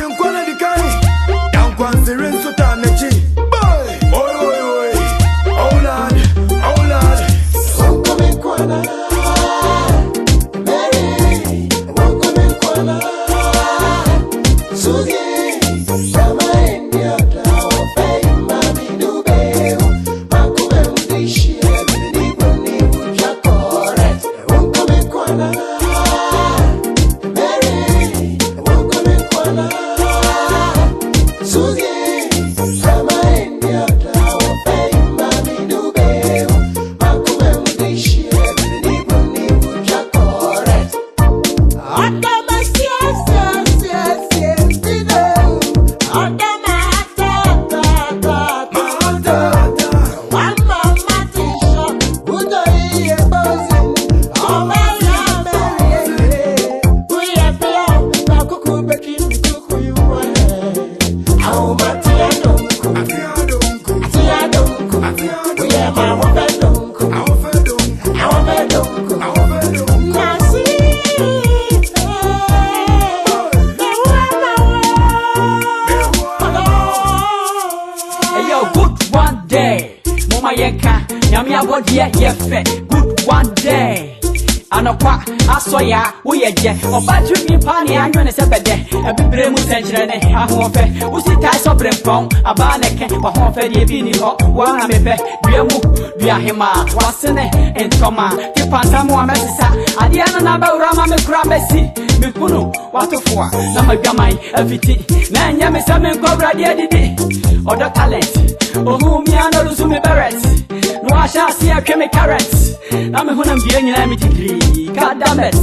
Agyenkwa na dikani Yankwa nsirin suta mechi Boy Oi oi oi Oh lad Oh lad Wonko Menko Mary Wonko Menko Susie Sama India Tawa Fay Mami Dube Makume Mdishi Ebini Bruni Uja Correct Wonko Menko Mary Wonko Menko Susie Sama India Tawa Fay Mami Dube Makume Mdishi Ebini Bruni Uja Correct Good one day, Mama Yenka, Yamia body ye good one day. Anokwa asoya we ye oba tumi pani anyo ne sebede ebibre mu senchirene ahofe usita so brempon aba neke wa hofe de bi ni ho wa na mepe duamu duahema wasene entoma ti pantamu amesisa ade ana na ba urama me kura besi me kunu watofo na madwaman afiti na nya me same nkobra de adidi odo talent ohu mi anaru su me beret no asha si atwe me carrots na me hunam bia nyina me degree God damn it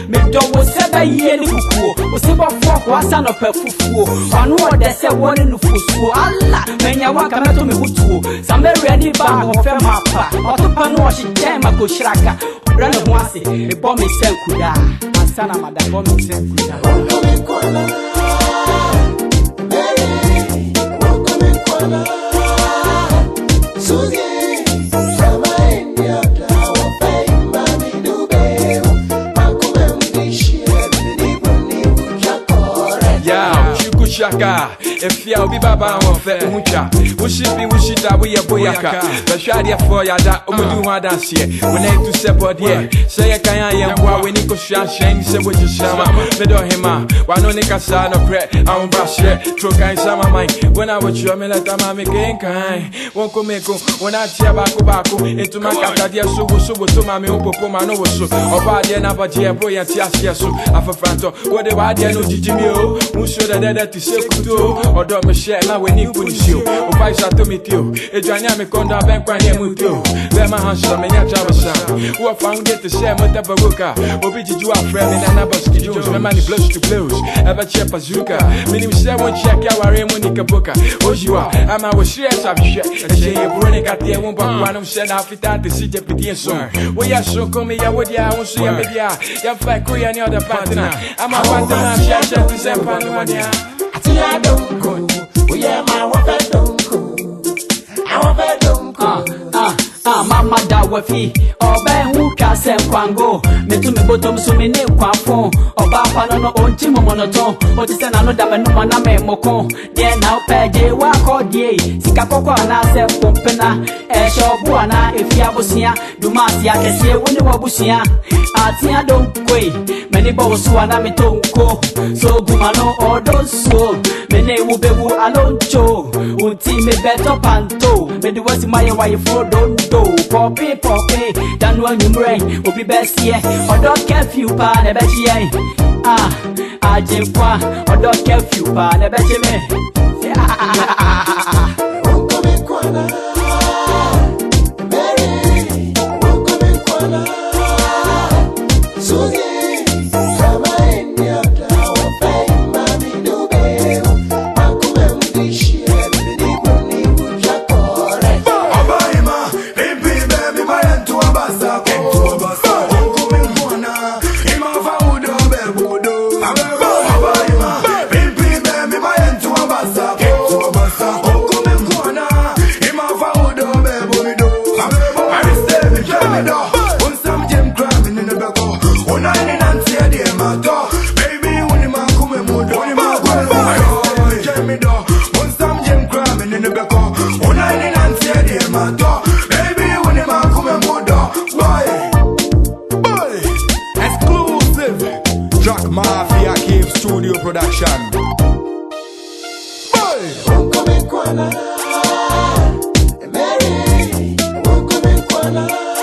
me do wo sebe ye ni kukuo wo sebe fo ko asa no pafufuo anu o de se woni no fusuo alla menya waka meto me hutuo Samaria ni ba ho fe mapa otopa no o hye ma ko shraka rano ho ase e bo me senkuda asana madam bo me senkuda Wonko Menko Mary Wonko Menko Susie Sama India Tawa Fay Mami Dube Makume Mdishi Ebini Bruni Uja Correct Yeah, Shaka, if you be Baba or Fair Mucha, Wushita, we are Boyaka, the Shadia for Yada, Umudu dance here. When they to support here, say a Kaya, when Nico Shane, say what you shama, Medo Hema, one on Nika no crack, I'm brush it, Troka in summer mine. When I was your Melatama making kind, Wonko Menko, when I tear Baku into my Katadia, so to my Popo no so, or Badia Nabadia Boy and Tiasia, so Afafranto, what the Wadia no Jimio, who should have that to say or don't me share now when you punish you. Or vice to meet you. A dynamic on the bank when you move to. Then my hands are many travel who are found it to share with the Baruka. Or be you a friend in another studios, my money blows to blows. Ever check Pazuka. Meaning 7 check our Monica Boca. Oh, you are. I'm our shares of share. And say you're running at the one by one of said after that the city of song. We are so coming out with ya, won't see a media. You're fine, Korean, other partner. I'm a partner, share to send Panonia. I don't go. We are my water don't go. I don't go. Mama da wafi oba hu ka sem kwango metu me botom so me ne kwafon oba kwano no onti momonoton o ti se na no da me no na me mokon de na opeje wa ko die sika kokko na se pompena e shobu ana efi abosia dumasi akese woni wabusia atia don koi meni bo so ana me tonko so gumano odoso mene wu bewu aloncho unti me beto panto me di wasi maye wa ye for don Poppy, dan one you brain, will be best here, or don't care few pa, ne bet ye. Agyenkwa, or don't care few pa, ne bet ye me. Wonko Menko Mary Wonko Menko Susie Sama India Tawa Fay Mami Dube Makume Mdishi Ebini Bruni Uja Correct Wonko Mafia Cave Studio Production. Wonko Menko, Mary, Wonko Menko.